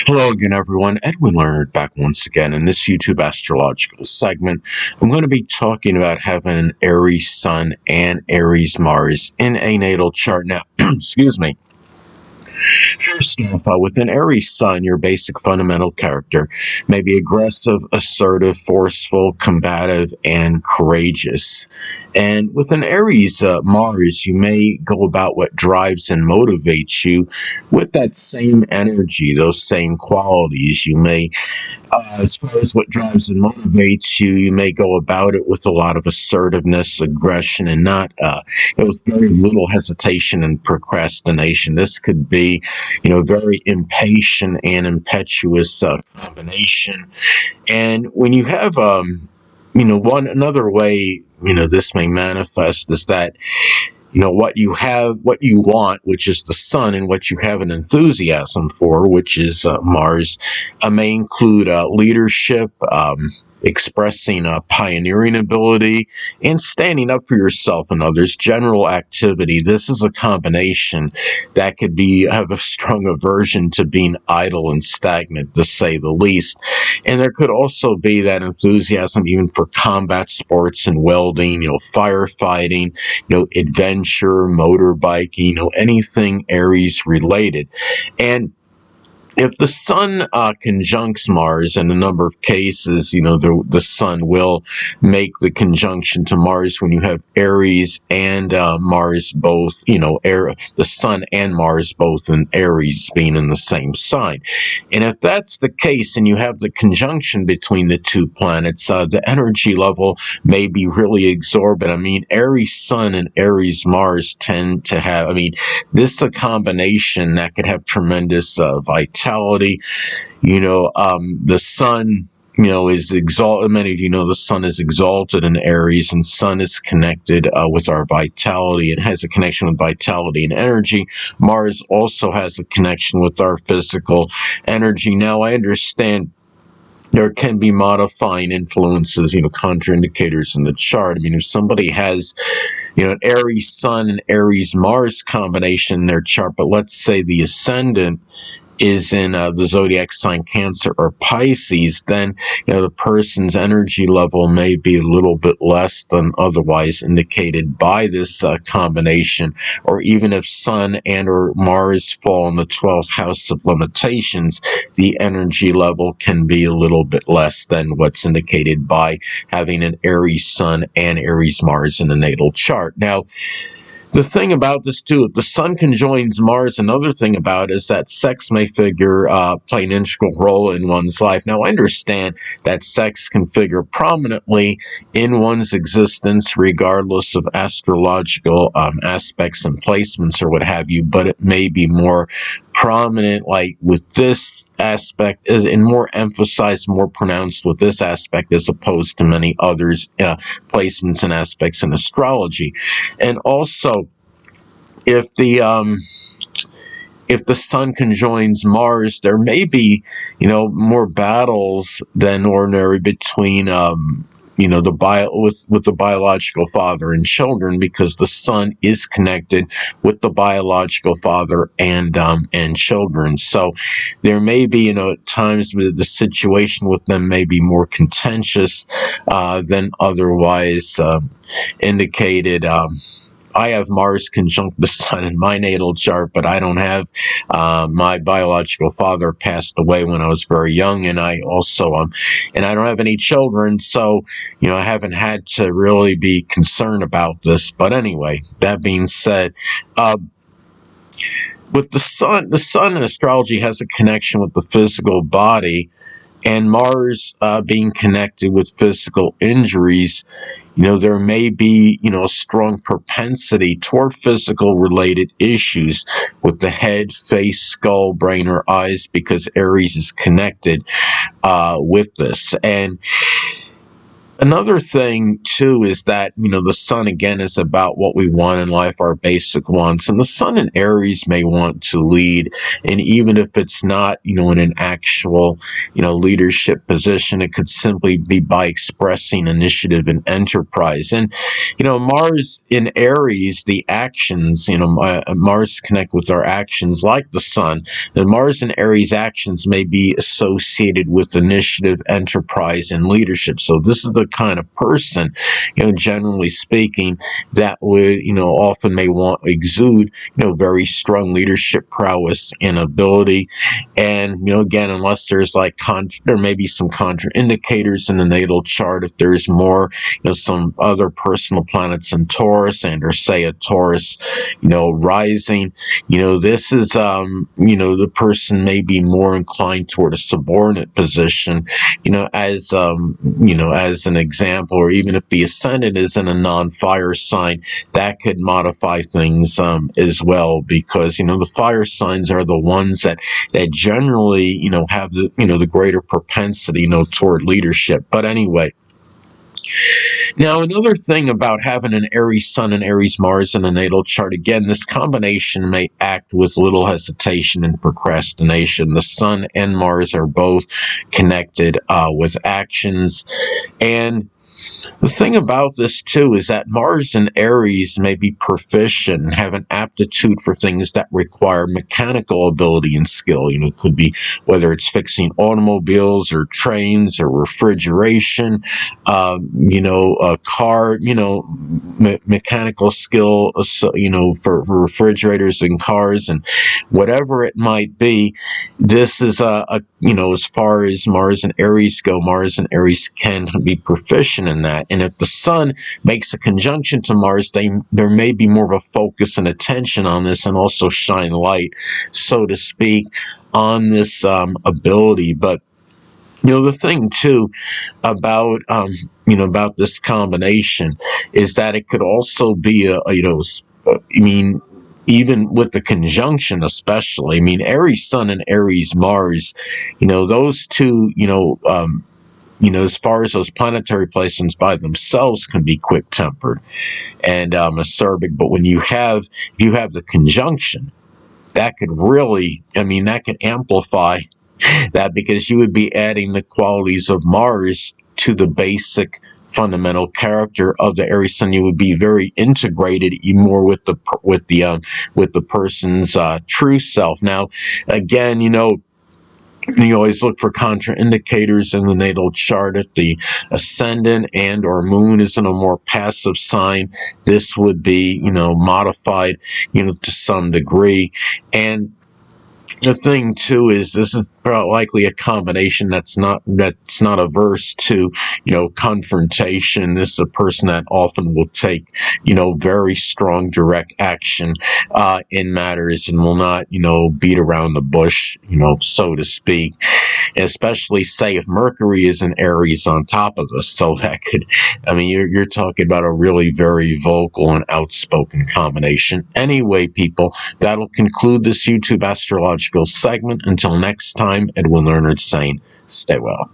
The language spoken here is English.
Hello again, everyone. Edwin Learnard back once again. In this YouTube astrological segment, I'm going to be talking about having an Aries Sun and Aries Mars in a natal chart. Now, excuse me. First off, with an Aries Sun, your basic fundamental character may be aggressive, assertive, forceful, combative, and courageous. And with an Aries Mars, you may go about what drives and motivates you with that same energy, those same qualities. You may as far as what drives and motivates you, you may go about it with a lot of assertiveness, aggression, and not with very little hesitation and procrastination. This could be, very impatient and impetuous combination. And when you have, one another way, this may manifest is that what you have, what you want, which is the sun, and what you have an enthusiasm for, which is Mars, may include leadership, expressing pioneering ability, and standing up for yourself and others. General activity. This is a combination that could have a strong aversion to being idle and stagnant, to say the least. And there could also be that enthusiasm even for combat sports and welding, firefighting, adventure, motorbiking, anything Aries related. And if the sun conjuncts Mars, in a number of cases, the sun will make the conjunction to Mars when you have Aries and Mars both, the sun and Mars both in Aries being in the same sign. And if that's the case and you have the conjunction between the two planets, the energy level may be really exorbitant. I mean, Aries Sun and Aries Mars tend to have, this is a combination that could have tremendous vitality. The sun, is exalted. Many of you know the sun is exalted in Aries, and sun is connected with our vitality. It has a connection with vitality and energy. Mars also has a connection with our physical energy. Now, I understand there can be modifying influences, contraindicators in the chart. If somebody has, an Aries Sun and Aries Mars combination in their chart, but let's say the ascendant is in the zodiac sign Cancer or Pisces, then the person's energy level may be a little bit less than otherwise indicated by this combination. Or even if Sun and or Mars fall in the 12th house of limitations, the energy level can be a little bit less than what's indicated by having an Aries Sun and Aries Mars in a natal chart. Now, the thing about this, too, if the sun conjoins Mars, another thing about it is that sex may play an integral role in one's life. Now, I understand that sex can figure prominently in one's existence, regardless of astrological aspects and placements or what have you, but it may be more prominent, like with this aspect, and more emphasized, more pronounced with this aspect as opposed to many others placements and aspects in astrology. And also, if the sun conjoins Mars, there may be more battles than ordinary between with the biological father and children, because the sun is connected with the biological father and children. So there may be, at times the situation with them may be more contentious than otherwise indicated. I have Mars conjunct the sun in my natal chart, but I don't have, my biological father passed away when I was very young, and I also, and I don't have any children, so, I haven't had to really be concerned about this. But anyway, that being said, with the sun in astrology has a connection with the physical body, and Mars being connected with physical injuries, there may be, a strong propensity toward physical related issues with the head, face, skull, brain, or eyes, because Aries is connected with this. And Another thing too is that, the sun again is about what we want in life, our basic wants, and the sun in Aries may want to lead, and even if it's not, in an actual, leadership position, it could simply be by expressing initiative and enterprise. And, Mars in Aries, the actions, Mars connect with our actions like the sun. The Mars in Aries actions may be associated with initiative, enterprise, and leadership. So this is the kind of person, generally speaking, that would, often may want exude, very strong leadership prowess and ability. And, again, unless there's like there may be some contraindicators in the natal chart. If there's more, some other personal planets in Taurus and or say a Taurus, rising, this is, the person may be more inclined toward a subordinate position, as an example, or even if the ascendant is in a non-fire sign, that could modify things as well, because, the fire signs are the ones that generally, have the greater propensity, toward leadership. But anyway, now, another thing about having an Aries Sun and Aries Mars in a natal chart, again, this combination may act with little hesitation and procrastination. The Sun and Mars are both connected with actions. And the thing about this, too, is that Mars and Aries may be proficient and have an aptitude for things that require mechanical ability and skill. It could be whether it's fixing automobiles or trains or refrigeration, a car, mechanical skill, for refrigerators and cars and whatever it might be. This is as far as Mars and Aries go, Mars and Aries can be proficient in that. And if the sun makes a conjunction to Mars, there may be more of a focus and attention on this, and also shine light, so to speak, on this ability. But the thing too about about this combination is that it could also be even with the conjunction, especially, Aries Sun and Aries Mars, those two, as far as those planetary placements by themselves can be quick-tempered and acerbic. But when if you have the conjunction, that could really, that could amplify that, because you would be adding the qualities of Mars to the basic fundamental character of the Aries Sun. You would be very integrated more with the person's true self. Now, again, you always look for contraindicators in the natal chart. If the ascendant and or moon is in a more passive sign, this would be, modified, to some degree. And the thing too is this is likely a combination that's not averse to, confrontation. This is a person that often will take, very strong direct action in matters, and will not, beat around the bush, so to speak. And especially, say, if Mercury is in Aries on top of this, so that could, you're talking about a really very vocal and outspoken combination. Anyway, people, that'll conclude this YouTube astrological segment. Until next time, Edwin Learnard saying, stay well.